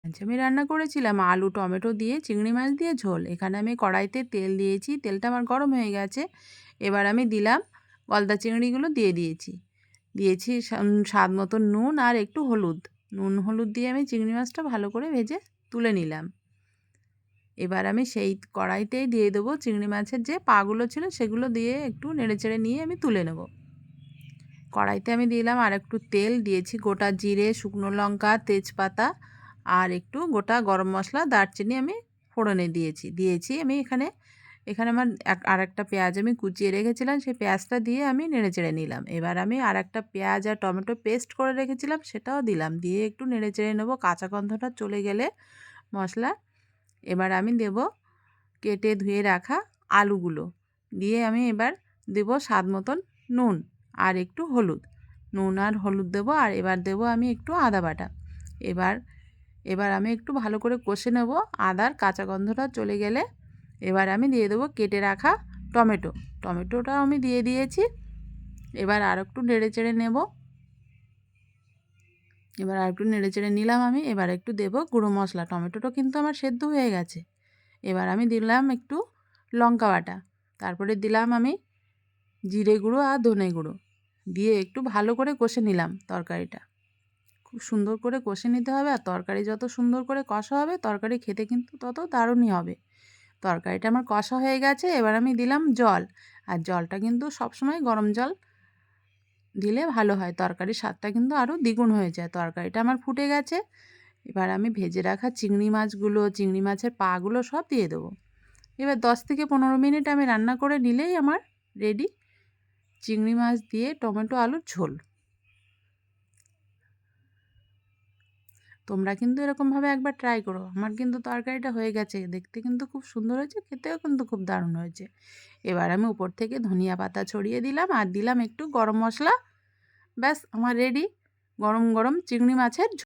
আজ আমি রান্না করেছিলাম আলু টমেটো দিয়ে চিংড়ি মাছ দিয়ে ঝোল। এখানে আমি কড়াইতে তেল দিয়েছি, তেলটা আমার গরম হয়ে গেছে। এবার আমি দিলাম গলদা চিংড়িগুলো দিয়ে দিয়েছি। দিয়েছি স্বাদ মতো নুন আর একটু হলুদ। নুন হলুদ দিয়ে আমি চিংড়ি মাছটা ভালো করে ভেজে তুলে নিলাম। এবার আমি সেই কড়াইতেই দিয়ে দেবো চিংড়ি মাছের যে পাগুলো ছিল সেগুলো দিয়ে একটু নেড়েচেড়ে নিয়ে আমি তুলে নেব। কড়াইতে আমি দিলাম আর একটু তেল, দিয়েছি গোটা জিরে, শুকনো লঙ্কা, তেজপাতা আর একটু গোটা গরম মশলা, দারচিনি আমি ফোড়নে দিয়েছি আমি এখানে। এখানে আমার আর একটা পেঁয়াজ আমি কুচিয়ে রেখেছিলাম, সেই পেঁয়াজটা দিয়ে আমি নেড়েচেড়ে নিলাম। এবার আমি আর একটা পেঁয়াজ আর টমেটো পেস্ট করে রেখেছিলাম সেটাও দিলাম, দিয়ে একটু নেড়েচেড়ে নেবো কাঁচা গন্ধটা চলে গেলে মশলা। এবার আমি দেব কেটে ধুয়ে রাখা আলুগুলো, দিয়ে আমি এবার দেব স্বাদ মতন নুন আর একটু হলুদ। নুন আর হলুদ দেবো, আর এবার দেবো আমি একটু আদা বাটা। এবার এবার আমি একটু ভালো করে কষে নেব। আদার কাঁচা গন্ধটা চলে গেলে এবার আমি দিয়ে দেবো কেটে রাখা টমেটোটাও আমি দিয়ে দিয়েছি। এবার আর একটু নেড়েচেড়ে নেব। এবার আর একটু নেড়েচেড়ে নিলাম আমি। এবার একটু দেবো গুঁড়ো মশলা, টমেটোটা কিন্তু আমার সেদ্ধ হয়ে গেছে। এবার আমি দিলাম একটু লঙ্কা বাটা, তারপরে দিলাম আমি জিরে গুঁড়ো আর ধনে গুঁড়ো, দিয়ে একটু ভালো করে কষে নিলাম তরকারিটা। খুব সুন্দর করে কষে নিতে হবে, আর তরকারি যত সুন্দর করে কষা হবে তরকারি খেতে কিন্তু তত দারুণই হবে। তরকারিটা আমার কষা হয়ে গেছে, এবার আমি দিলাম জল। আর জলটা কিন্তু সবসময় গরম জল দিলে ভালো হয়, তরকারির স্বাদটা কিন্তু আরও দ্বিগুণ হয়ে যায়। তরকারিটা আমার ফুটে গেছে, এবার আমি ভেজে রাখা চিংড়ি মাছের পাগুলো সব দিয়ে দেবো। এবার 10 থেকে 15 মিনিট আমি রান্না করে নিলেই আমার রেডি চিংড়ি মাছ দিয়ে টমেটো আলুর ঝোল। তোমরা কিন্তু এরকমভাবে একবার ট্রাই করো। আমার কিন্তু তরকারিটা হয়ে গেছে, দেখতে কিন্তু খুব সুন্দর হয়েছে, খেতেও কিন্তু খুব দারুণ হয়েছে। এবার আমি উপর থেকে ধনিয়া পাতা ছড়িয়ে দিলাম আর দিলাম একটু গরম মশলা। ব্যাস আমার রেডি গরম গরম চিংড়ি মাছের ঝোল।